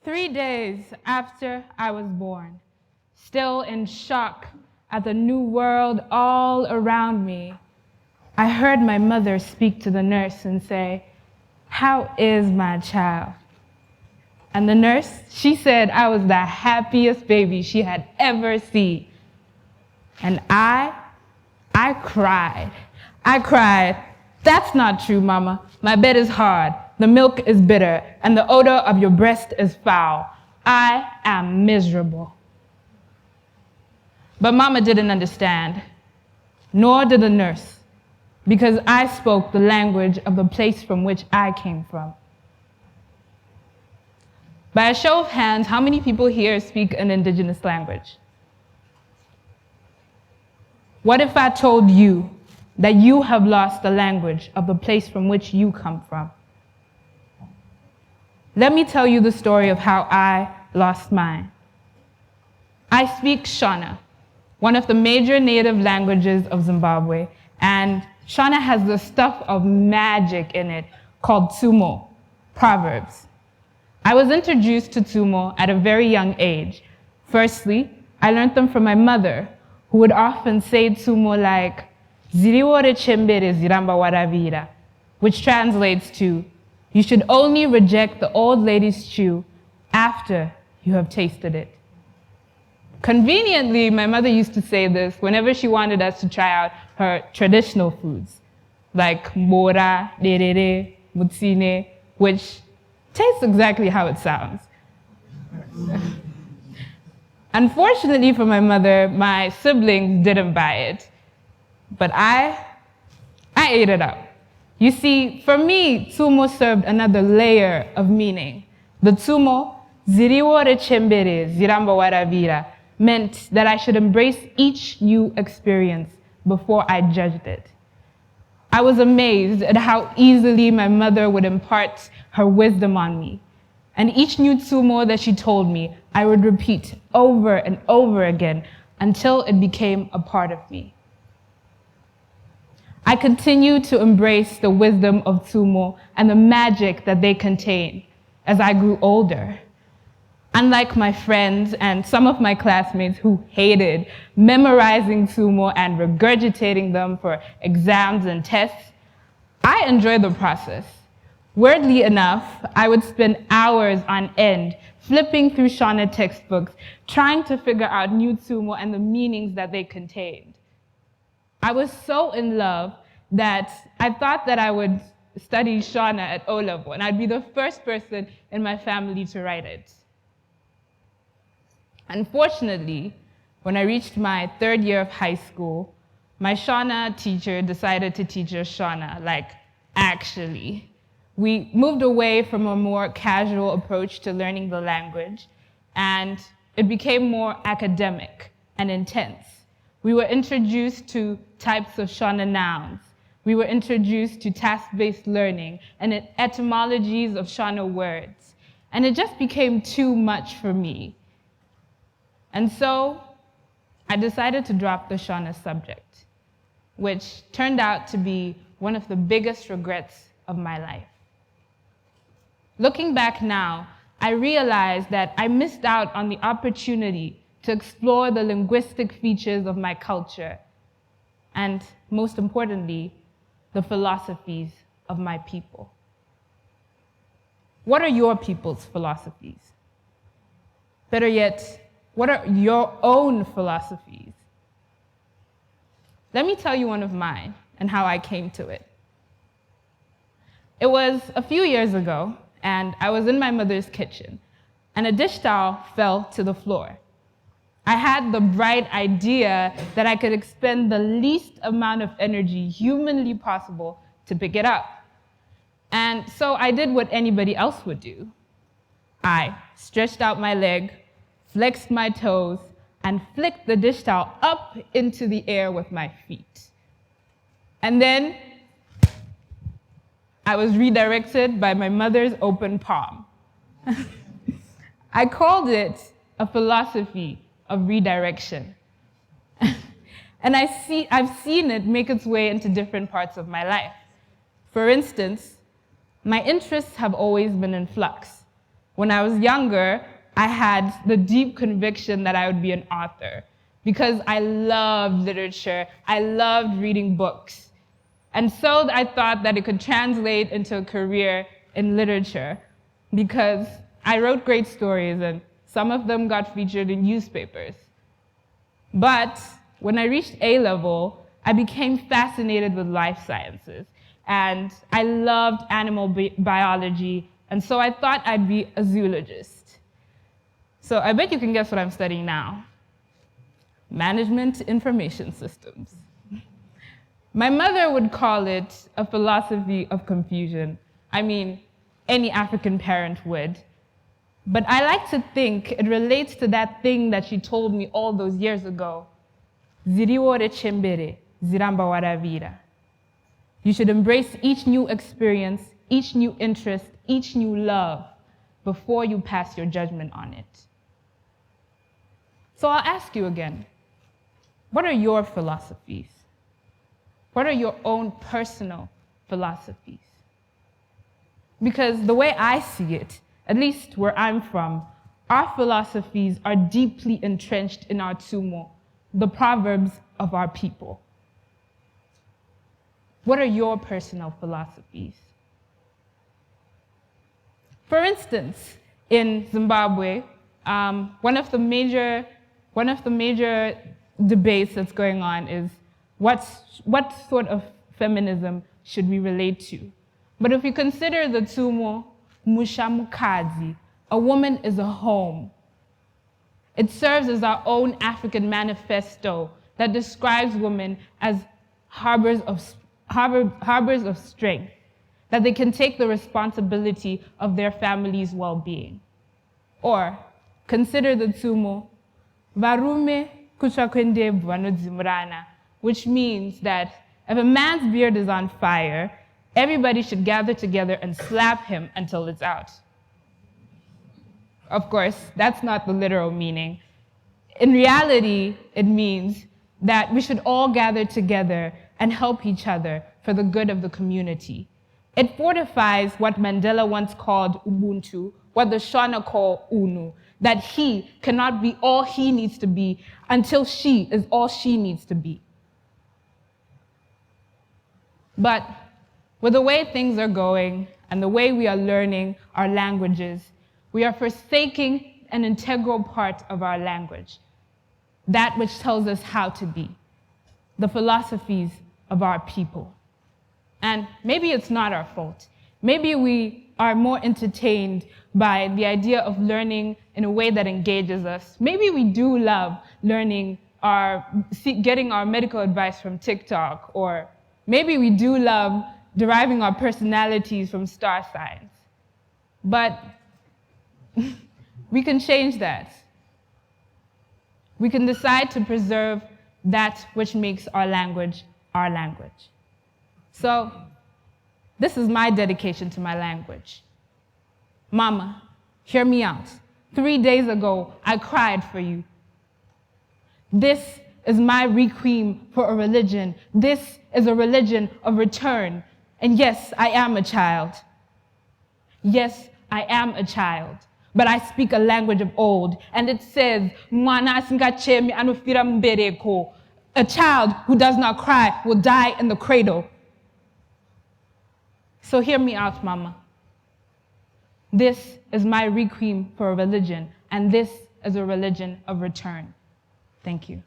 3 days after I was born, still in shock at the new world all around me, I heard my mother speak to the nurse and say, "How is my child?" And the nurse, she said I was the happiest baby she had ever seen. And I cried. I cried, "That's not true, Mama. My bed is hard, the milk is bitter, and the odor of your breast is foul. I am miserable." But Mama didn't understand, nor did the nurse, because I spoke the language of the place from which I came from. By a show of hands, how many people here speak an indigenous language? What if I told you that you have lost the language of the place from which you come from? Let me tell you the story of how I lost mine. I speak Shona, one of the major native languages of Zimbabwe, and Shona has the stuff of magic in it called Tsumo, proverbs. I was introduced to Tsumo at a very young age. Firstly, I learned them from my mother, who would often say Tsumo like, "Ziriwore chembere ziramba waravira," which translates to, "You should only reject the old lady's stew after you have tasted it." Conveniently, my mother used to say this whenever she wanted us to try out her traditional foods, like mbora, derere, mutsine, which tastes exactly how it sounds. Unfortunately for my mother, my siblings didn't buy it, but I ate it up. You see, for me, Tsumo served another layer of meaning. The Tsumo, "Ziriwore chembere ziramba waravira," meant that I should embrace each new experience before I judged it. I was amazed at how easily my mother would impart her wisdom on me. And each new Tsumo that she told me, I would repeat over and over again until it became a part of me. I continued to embrace the wisdom of Tsumo and the magic that they contain as I grew older. Unlike my friends and some of my classmates who hated memorizing Tsumo and regurgitating them for exams and tests, I enjoyed the process. Weirdly enough, I would spend hours on end flipping through Shona textbooks, trying to figure out new Tsumo and the meanings that they contained. I was so in love that I thought that I would study Shona at O-level, and I'd be the first person in my family to write it. Unfortunately, when I reached my 3rd year of high school, my Shona teacher decided to teach us Shona, like, actually. We moved away from a more casual approach to learning the language, and it became more academic and intense. We were introduced to types of Shona nouns. We were introduced to task-based learning and etymologies of Shona words. And it just became too much for me. And so I decided to drop the Shona subject, which turned out to be one of the biggest regrets of my life. Looking back now, I realized that I missed out on the opportunity to explore the linguistic features of my culture, and most importantly, the philosophies of my people. What are your people's philosophies? Better yet, what are your own philosophies? Let me tell you one of mine and how I came to it. It was a few years ago, and I was in my mother's kitchen, and a dish towel fell to the floor. I had the bright idea that I could expend the least amount of energy humanly possible to pick it up. And so I did what anybody else would do. I stretched out my leg, flexed my toes, and flicked the dish towel up into the air with my feet. And then I was redirected by my mother's open palm. I called it a philosophy of redirection. And I've seen it make its way into different parts of my life. For instance, my interests have always been in flux. When I was younger, I had the deep conviction that I would be an author because I loved literature. I loved reading books. And so I thought that it could translate into a career in literature because I wrote great stories and some of them got featured in newspapers. But when I reached A-level, I became fascinated with life sciences and I loved animal biology, and so I thought I'd be a zoologist. So I bet you can guess what I'm studying now. Management information systems. My mother would call it a philosophy of confusion. I mean, any African parent would. But I like to think it relates to that thing that she told me all those years ago. Ziriwore chembere, ziramba waravira. You should embrace each new experience, each new interest, each new love before you pass your judgment on it. So I'll ask you again, what are your philosophies? What are your own personal philosophies? Because the way I see it, at least where I'm from, our philosophies are deeply entrenched in our tumo, the proverbs of our people. What are your personal philosophies? For instance, in Zimbabwe, one of the major debates that's going on is what sort of feminism should we relate to? But if we consider the tumo, mushamukazi, a woman is a home. It serves as our own African manifesto that describes women as harbors of strength, that they can take the responsibility of their family's well-being. Or consider the tumo, varume kuchakwende bwanozimurana, which means that if a man's beard is on fire, everybody should gather together and slap him until it's out. Of course, that's not the literal meaning. In reality, it means that we should all gather together and help each other for the good of the community. It fortifies what Mandela once called Ubuntu, what the Shona call Unu, that he cannot be all he needs to be until she is all she needs to be. But with the way things are going and the way we are learning our languages, we are forsaking an integral part of our language, that which tells us how to be, the philosophies of our people. And maybe it's not our fault. Maybe we are more entertained by the idea of learning in a way that engages us. Maybe we do love learning getting our medical advice from TikTok, or maybe we do love deriving our personalities from star signs. But we can change that. We can decide to preserve that which makes our language our language. So, this is my dedication to my language. Mama, hear me out. 3 days ago, I cried for you. This is my requiem for a religion. This is a religion of return. And yes, I am a child. Yes, I am a child. But I speak a language of old, and it says, a child who does not cry will die in the cradle. So hear me out, Mama. This is my requiem for a religion, and this is a religion of return. Thank you.